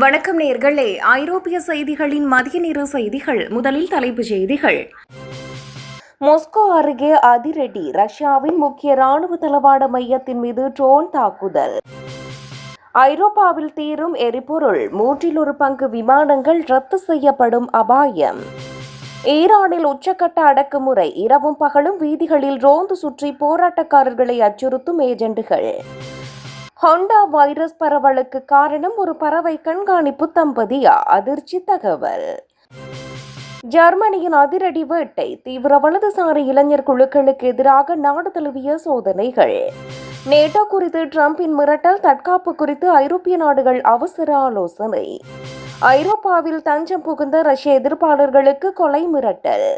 வணக்கம் நேயர்களே, ஐரோப்பிய செய்திகளின் மதிய நேர செய்திகள். முதலில் தலைப்புச் செய்திகள். மாஸ்கோ அருகே அதிரடி, ரஷ்யாவின் முக்கிய ராணுவ தளவாட மையத்தின் மீது ட்ரோன் தாக்குதல். ஐரோப்பாவில் தீரும் எரிபொருள், 1/3 விமானங்கள் ரத்து செய்யப்படும் அபாயம். ஈரானில் உச்சக்கட்ட அடக்குமுறை, இரவும் பகலும் வீதிகளில் ரோந்து சுற்றி போராட்டக்காரர்களை அச்சுறுத்தும் ஏஜெண்டுகள். ஹோண்டா வைரஸ் பரவலுக்கு காரணம் ஒரு பறவை கண்காணிப்பு தம்பதியா? அதிர்ச்சி தகவல். ஜெர்மனியின் அதிரடி வேட்டை, தீவிர வலதுசாரி இளைஞர் குழுக்களுக்கு எதிராக நாடு தழுவிய சோதனைகள். நேட்டோ குறித்து டிரம்பின் மிரட்டல், தற்காப்பு குறித்து ஐரோப்பிய நாடுகள் அவசர ஆலோசனை. ஐரோப்பாவில் தஞ்சம் புகுந்த ரஷ்ய எதிர்ப்பாளர்களுக்கு கொலை மிரட்டல்.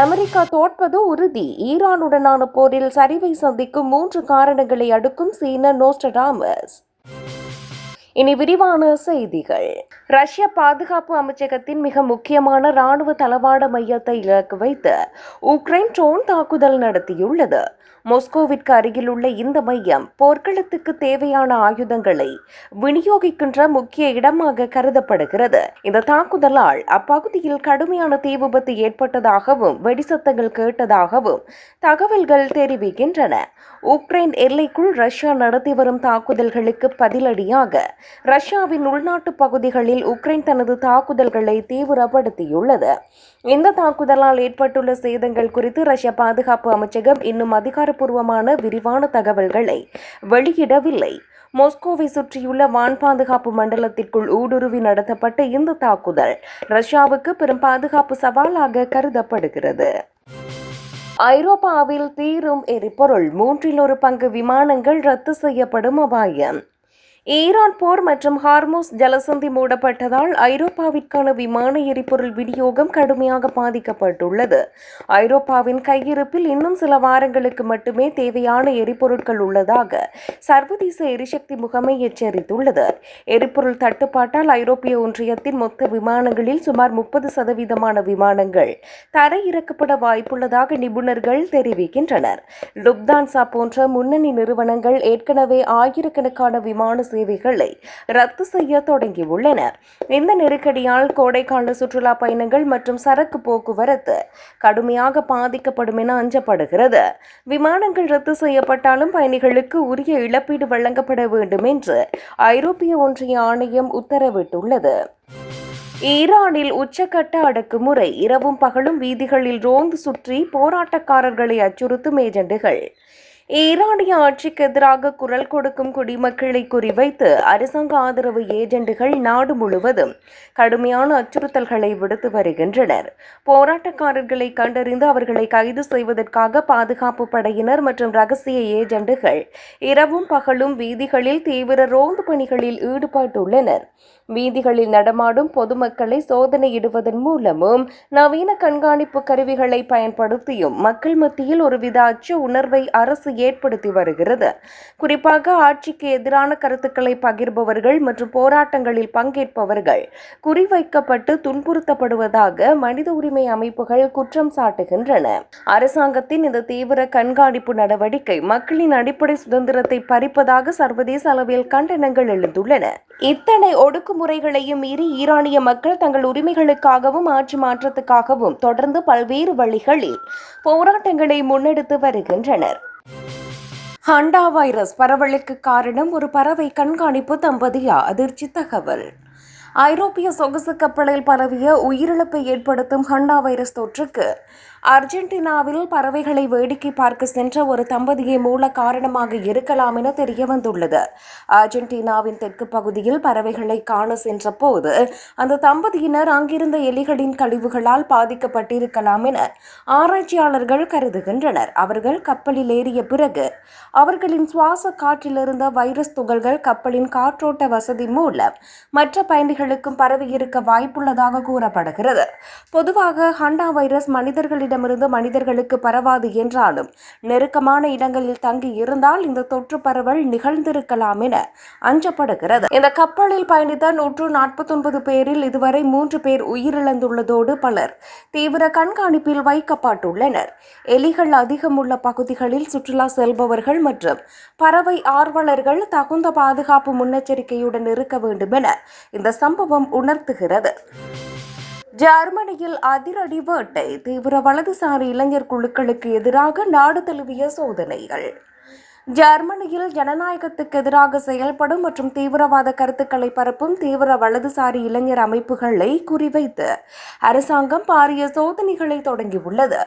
அமெரிக்கா தோற்பது உறுதி, ஈரானுடனான போரில் சரிவை சந்திக்கும் 3 காரணங்களை அடுக்கும் சீன நோஸ்டடாமஸ். இனி விரிவான செய்திகள். ரஷ்ய பாதுகாப்பு அமைச்சகத்தின் மிக முக்கியமான ராணுவ தளவாட மையத்தை இலக்கு வைத்து உக்ரைன் ட்ரோன் தாக்குதல் நடத்தியுள்ளது. மாஸ்கோவிற்கு அருகில் உள்ள இந்த மையம் போர்க்களத்துக்கு தேவையான ஆயுதங்களை விநியோகிக்கின்ற முக்கிய இடமாக கருதப்படுகிறது. இந்த தாக்குதலால் அப்பகுதியில் கடுமையான தீ விபத்து ஏற்பட்டதாகவும் வெடிசத்தங்கள் கேட்டதாகவும் தகவல்கள் தெரிவிக்கின்றன. உக்ரைன் எல்லைக்குள் ரஷ்யா நடத்தி வரும் தாக்குதல்களுக்கு பதிலடியாக ரஷ்யாவின் உள்நாட்டு பகுதிகளில் உக்ரைன் தனது தாக்குதல்களை தீவிரப்படுத்தியுள்ளது. இந்த தாக்குதலால் ஏற்பட்டுள்ள சேதங்கள் குறித்து ரஷ்ய பாதுகாப்பு அமைச்சகம் இன்னும் அதிகாரப்பூர்வமான விரிவான தகவல்களை வெளியிடவில்லை. மாஸ்கோவை சுற்றியுள்ள வான் பாதுகாப்பு மண்டலத்திற்குள் ஊடுருவி நடத்தப்பட்ட இந்த தாக்குதல் ரஷ்யாவுக்கு பெரும் பாதுகாப்பு சவாலாக கருதப்படுகிறது. ஐரோப்பாவில் தீரும் எரிபொருள், 1/3 விமானங்கள் ரத்து செய்யப்படும் அபாயம். ஈரான் போர் மற்றும் ஹார்மோஸ் ஜலசந்தி மூடப்பட்டதால் ஐரோப்பாவிற்கான விமான எரிபொருள் விநியோகம் கடுமையாக பாதிக்கப்பட்டுள்ளது. ஐரோப்பாவின் கையிருப்பில் இன்னும் சில வாரங்களுக்கு மட்டுமே தேவையான எரிபொருட்கள் உள்ளதாக சர்வதேச எரிசக்தி முகமை எச்சரித்துள்ளது. எரிபொருள் தட்டுப்பாட்டால் ஐரோப்பிய ஒன்றியத்தின் மொத்த விமானங்களில் சுமார் 30% விமானங்கள் தரையிறக்கப்பட வாய்ப்புள்ளதாக நிபுணர்கள் தெரிவிக்கின்றனர். லுப்தான்சா போன்ற முன்னணி நிறுவனங்கள் ஏற்கனவே ஆயிரக்கணக்கான விமான சேவைகளை ரத்து செய்ய தொடங்கியுள்ளன. இந்த நெருக்கடியால் கோடைக்கால சுற்றுலா பயணங்கள் மற்றும் சரக்கு போக்குவரத்து கடுமையாக பாதிக்கப்படும் என அஞ்சப்படுகிறது. விமானங்கள் ரத்து செய்யப்பட்டாலும் பயணிகளுக்கு உரிய இழப்பீடு வழங்கப்பட வேண்டும் என்று ஐரோப்பிய ஒன்றிய ஆணையம் உத்தரவிட்டுள்ளது. ஈரானில் உச்சக்கட்ட அடக்குமுறை, இரவும் பகலும் வீதிகளில் ரோந்து சுற்றி போராட்டக்காரர்களை அச்சுறுத்தும் ஏஜெண்டுகள். ஈரானிய ஆட்சிக்கு எதிராக குரல் கொடுக்கும் குடிமக்களை குறிவைத்து அரசாங்க ஆதரவு ஏஜெண்டுகள் நாடு முழுவதும் கடுமையான அச்சுறுத்தல்களை விடுத்து வருகின்றனர். போராட்டக்காரர்களை கண்டறிந்து அவர்களை கைது செய்வதற்காக பாதுகாப்பு படையினர் மற்றும் ரகசிய ஏஜெண்டுகள் இரவும் பகலும் வீதிகளில் தீவிர ரோந்து பணிகளில் ஈடுபட்டுள்ளனர். வீதிகளில் நடமாடும் பொதுமக்களை சோதனையிடுவதன் மூலமும் நவீன கண்காணிப்பு கருவிகளை பயன்படுத்தியும் மக்கள் மத்தியில் ஒருவித அச்ச உணர்வை அரசு ஏற்படுத்தி வருகிறது. குறிப்பாக ஆட்சிக்கு எதிரான கருத்துக்களை பகிர்பவர்கள் மற்றும் போராட்டங்களில் பங்கேற்பவர்கள் குறிவைக்கப்பட்டு துன்புறுத்தப்படுவதாக மனித உரிமை அமைப்புகள் குற்றம் சாட்டுகின்றன. அரசாங்கத்தின் இந்த தீவிர கண்காணிப்பு நடவடிக்கை மக்களின் அடிப்படை சுதந்திரத்தை பறிப்பதாக சர்வதேச அளவில் கண்டனங்கள் எழுந்துள்ளன. இத்தனை ஒடுக்குமுறைகளையும் மீறி ஈரானிய மக்கள் தங்கள் உரிமைகளுக்காகவும் ஆட்சி மாற்றத்துக்காகவும் தொடர்ந்து பல்வேறு வழிகளில் போராட்டங்களை முன்னெடுத்து வருகின்றனர். ஹோண்டா வைரஸ் பரவலுக்கு காரணம் ஒரு பறவை கண்காணிப்பு தம்பதியா? அதிர்ச்சி தகவல். ஐரோப்பிய சொகுசு கப்பலில் பரவிய உயிரிழப்பை ஏற்படுத்தும் ஹோண்டா வைரஸ் தொற்றுக்கு அர்ஜென்டினாவில் பறவைகளை வேடிக்கை பார்க்க சென்ற ஒரு தம்பதியை மூல காரணமாக இருக்கலாம் என தெரிய வந்துள்ளது. அர்ஜென்டினாவின் தெற்கு பகுதியில் பறவைகளை காண சென்ற போது அந்த தம்பதியினர் அங்கிருந்த எலிகளின் கழிவுகளால் பாதிக்கப்பட்டிருக்கலாம் என ஆராய்ச்சியாளர்கள் கருதுகின்றனர். அவர்கள் கப்பலில் ஏறிய பிறகு அவர்களின் சுவாச காற்றிலிருந்த வைரஸ் துகள்கள் கப்பலின் காற்றோட்ட வசதி மூலம் மற்ற பயணிகளுக்கும் பரவி இருக்க வாய்ப்புள்ளதாக கூறப்படுகிறது. பொதுவாக ஹோண்டா வைரஸ் மனிதர்களிடம் மனிதரிடமிருந்து மனிதர்களுக்கு பரவாது என்றாலும் நெருக்கமான இடங்களில் தங்கி இருந்தால் இந்த தொற்று பரவல் நிகழ்ந்திருக்கலாம் என அஞ்சப்படுகிறது. இந்த கப்பலில் பயணித்த 149 பேரில் இதுவரை 3 பேர் உயிரிழந்துள்ளதோடு பலர் தீவிர கண்காணிப்பில் வைக்கப்பட்டுள்ளனர். எலிகள் அதிகம் உள்ள பகுதிகளில் சுற்றுலா செல்பவர்கள் மற்றும் பறவை ஆர்வலர்கள் தகுந்த பாதுகாப்பு முன்னெச்சரிக்கையுடன் இருக்க வேண்டும் என இந்த சம்பவம் உணர்த்துகிறது. ஜெர்மனியில் அதிரடி வேட்டை, தீவிர வலதுசாரி இளைஞர் குழுக்களுக்கு எதிராக நாடு தழுவிய சோதனைகள். ஜெர்மனியில் ஜனநாயகத்துக்கு எதிராக செயல்படும் மற்றும் தீவிரவாத கருத்துக்களை பரப்பும் தீவிர வலதுசாரி இளைஞர் அமைப்புகளை குறிவைத்து அரசாங்கம் பாரிய சோதனைகளை தொடங்கியுள்ளது.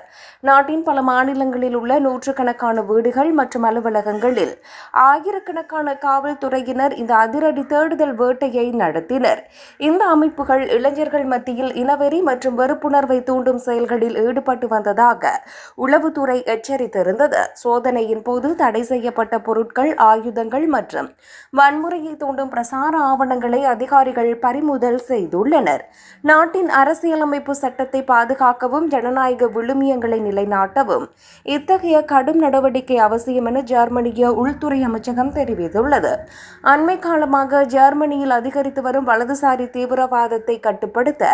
நாட்டின் பல மாநிலங்களில் உள்ள நூற்றுக்கணக்கான வீடுகள் மற்றும் அலுவலகங்களில் ஆயிரக்கணக்கான காவல்துறையினர் இந்த அதிரடி தேடுதல் வேட்டையை நடத்தினர். இந்த அமைப்புகள் இளைஞர்கள் மத்தியில் இனவெறி மற்றும் வெறுப்புணர்வை தூண்டும் செயல்களில் ஈடுபட்டு வந்ததாக உளவுத்துறை எச்சரித்திருந்தது. சோதனையின் போது தடை செய்யப்பட்ட பொருட்கள், ஆயுதங்கள் மற்றும் வன்முறையை தூண்டும் பிரசார ஆவணங்களை அதிகாரிகள் பறிமுதல் செய்துள்ளனர். நாட்டின் அரசியலமைப்பு சட்டத்தை பாதுகாக்கவும் ஜனநாயக விழுமியங்களை நிலைநாட்டவும் இத்தகைய கடும் நடவடிக்கை அவசியம் என ஜெர்மனிய உள்துறை அமைச்சகம் தெரிவித்துள்ளது. அண்மை காலமாக ஜெர்மனியில் அதிகரித்து வரும் வலதுசாரி தீவிரவாதத்தை கட்டுப்படுத்த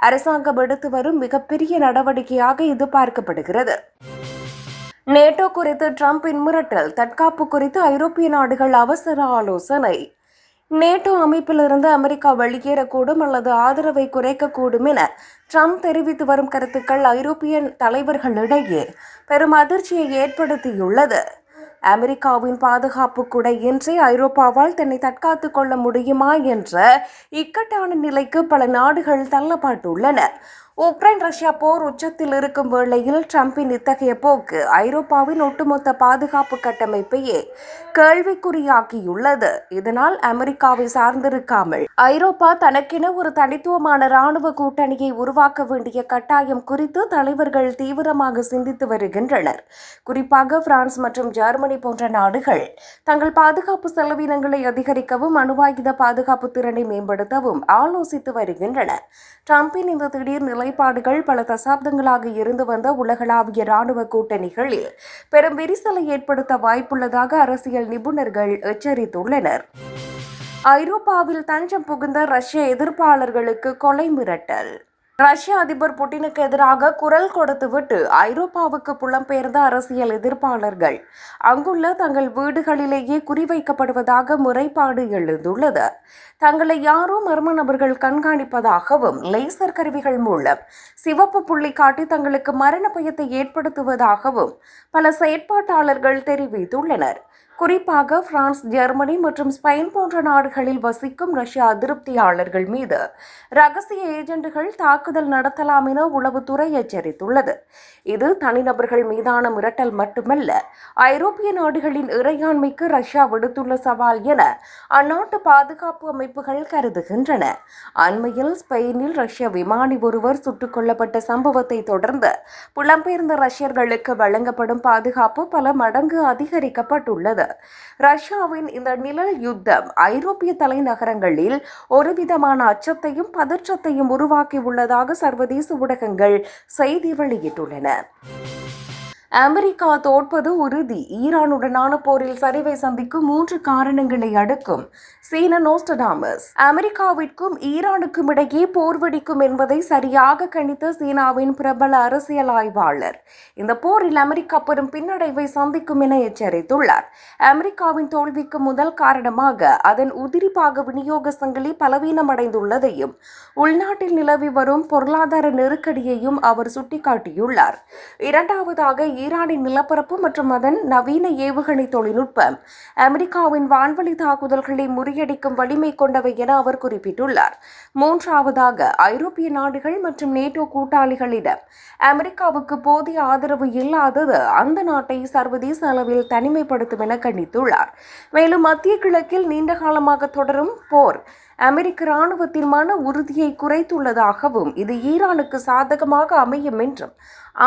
அரசாங்கம் எடுத்து வரும் மிகப்பெரிய நடவடிக்கையாக இது பார்க்கப்படுகிறது. நேட்டோ குறித்து டிரம்பின் மிரட்டல், தற்காப்பு குறித்து ஐரோப்பிய நாடுகள் அவசர ஆலோசனை. நேட்டோ அமைப்பிலிருந்து அமெரிக்கா வெளியேறக்கூடும் அல்லது ஆதரவை குறைக்கக்கூடும் என ட்ரம்ப் தெரிவித்து வரும் கருத்துக்கள் ஐரோப்பிய தலைவர்களிடையே பெரும் அதிர்ச்சியை ஏற்படுத்தியுள்ளது. அமெரிக்காவின் பாதுகாப்பு கூட இன்றி ஐரோப்பாவால் தன்னை தற்காத்துக் கொள்ள முடியுமா என்ற இக்கட்டான நிலைக்கு பல நாடுகள் தள்ளப்பட்டுள்ளன. உக்ரைன் ரஷ்யா போர் உச்சத்தில் இருக்கும் வேளையில் ட்ரம்பின் இத்தகைய போக்கு ஐரோப்பாவின் ஒட்டுமொத்த பாதுகாப்பு கட்டமைப்பையே கேள்விக்குறியாக்கியுள்ளது. இதனால் அமெரிக்காவை சார்ந்திருக்காமல் ஐரோப்பா தனக்கென ஒரு தனித்துவமான இராணுவ கூட்டணியை உருவாக்க வேண்டிய கட்டாயம் குறித்து தலைவர்கள் தீவிரமாக சிந்தித்து வருகின்றனர். குறிப்பாக பிரான்ஸ் மற்றும் ஜெர்மனி போன்ற நாடுகள் தங்கள் பாதுகாப்பு செலவினங்களை அதிகரிக்கவும் அணுவாயுத பாதுகாப்பு திறனை மேம்படுத்தவும் ஆலோசித்து வருகின்றன. ட்ரம்பின் இந்த திடீர் நிலைப்பாடுகள் பல தசாப்தங்களாக இருந்து வந்த உலகளாவிய இராணுவ கூட்டணிகளில் பெரும் விரிசலை ஏற்படுத்த வாய்ப்புள்ளதாக அரசியல் நிபுணர்கள் எச்சரித்துள்ளனர். ஐரோப்பாவில் தஞ்சம் புகுந்த ரஷ்ய எதிர்ப்பாளர்களுக்கு கொலை மிரட்டல். ரஷ்ய அதிபர் புட்டினுக்கு எதிராக குரல் கொடுத்துவிட்டு ஐரோப்பாவுக்கு புலம்பெயர்ந்த அரசியல் எதிர்ப்பாளர்கள் அங்குள்ள தங்கள் வீடுகளிலேயே குறிவைக்கப்படுவதாக முறைப்பாடு எழுந்துள்ளது. தங்களை யாரோ மர்ம நபர்கள் கண்காணிப்பதாகவும் லேசர் கருவிகள் மூலம் சிவப்பு புள்ளி காட்டி தங்களுக்கு மரண பயத்தை ஏற்படுத்துவதாகவும் பல செயற்பாட்டாளர்கள் தெரிவித்துள்ளனர். குறிப்பாக பிரான்ஸ், ஜெர்மனி மற்றும் ஸ்பெயின் போன்ற நாடுகளில் வசிக்கும் ரஷ்ய அதிருப்தியாளர்கள் மீது ரகசிய ஏஜென்ட்டுகள் தாக்குதல் நடத்தலாம் என உளவுத்துறை எச்சரித்துள்ளது. இது தனிநபர்கள் மீதான மிரட்டல் மட்டுமல்ல, ஐரோப்பிய நாடுகளின் இறையாண்மைக்கு ரஷ்யா விடுத்துள்ள சவால் என அந்நாட்டு பாதுகாப்பு அமைப்புகள் கருதுகின்றன. அண்மையில் ஸ்பெயினில் ரஷ்ய விமானி ஒருவர் சுட்டுக் கொல்லப்பட்ட சம்பவத்தை தொடர்ந்து புலம்பெயர்ந்த ரஷ்யர்களுக்கு வழங்கப்படும் பாதுகாப்பு பல மடங்கு அதிகரிக்கப்பட்டுள்ளது. ரஷ்யாவின் இந்த நிழல் யுத்தம் ஐரோப்பிய தலைநகரங்களில் ஒருவிதமான அச்சத்தையும் பதற்றத்தையும் உருவாக்கியுள்ளதாக சர்வதேச ஊடகங்கள் செய்தி வெளியிட்டுள்ளன. அமெரிக்கா தோற்பது உறுதி, ஈரானுடனான போரில் சரிவை சந்திக்கும் 3 காரணங்களை அடுக்கும் சீன நோஸ்டடாமஸ். அமெரிக்காவிற்கும் ஈரானுக்கும் இடையே போர் வெடிக்கும் என்பதை சரியாக கணித்த சீனாவின் பிரபல அரசியல் ஆய்வாளர் இந்த போரில் அமெரிக்கா பெரும் பின்னடைவை சந்திக்கும் என எச்சரித்துள்ளார். அமெரிக்காவின் தோல்விக்கு முதல் காரணமாக அதன் உதிரிபாக விநியோக சங்கிலி பலவீனமடைந்துள்ளதையும் உள்நாட்டில் நிலவி வரும் பொருளாதார நெருக்கடியையும் அவர் சுட்டிக்காட்டியுள்ளார். இரண்டாவதாக ஈரானின் நிலப்பரப்பு மற்றும் அதன் நவீன ஏவுகணை தொழில்நுட்பம் அமெரிக்காவின் வான்வழி தாக்குதல்களை முறியடிக்கும் வலிமை கொண்டவை என அவர் குறிப்பிட்டுள்ளார். மூன்றாவதாக ஐரோப்பிய நாடுகள் மற்றும் நேட்டோ கூட்டாளிகளிடம் அமெரிக்காவுக்கு போதிய ஆதரவு இல்லாதது அந்த நாட்டை சர்வதேச அளவில் தனிமைப்படுத்தும் என கண்டித்துள்ளார். மேலும் மத்திய கிழக்கில் நீண்ட காலமாக தொடரும் போர் அமெரிக்க இராணுவத்தின் மன உறுதியை குறைத்துள்ளதாகவும் இது ஈரானுக்கு சாதகமாக அமையும் என்றும்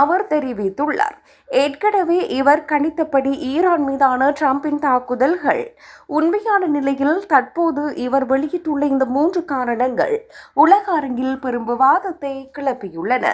அவர் தெரிவித்துள்ளார். ஏற்கனவே இவர் கணித்தபடி ஈரான் மீதான ட்ரம்பின் தாக்குதல்கள் உண்மையான நிலையில் தற்போது இவர் வெளியிட்டுள்ள இந்த 3 காரணங்கள் உலக அரங்கில் பெரும் விவாதத்தை கிளப்பியுள்ளன.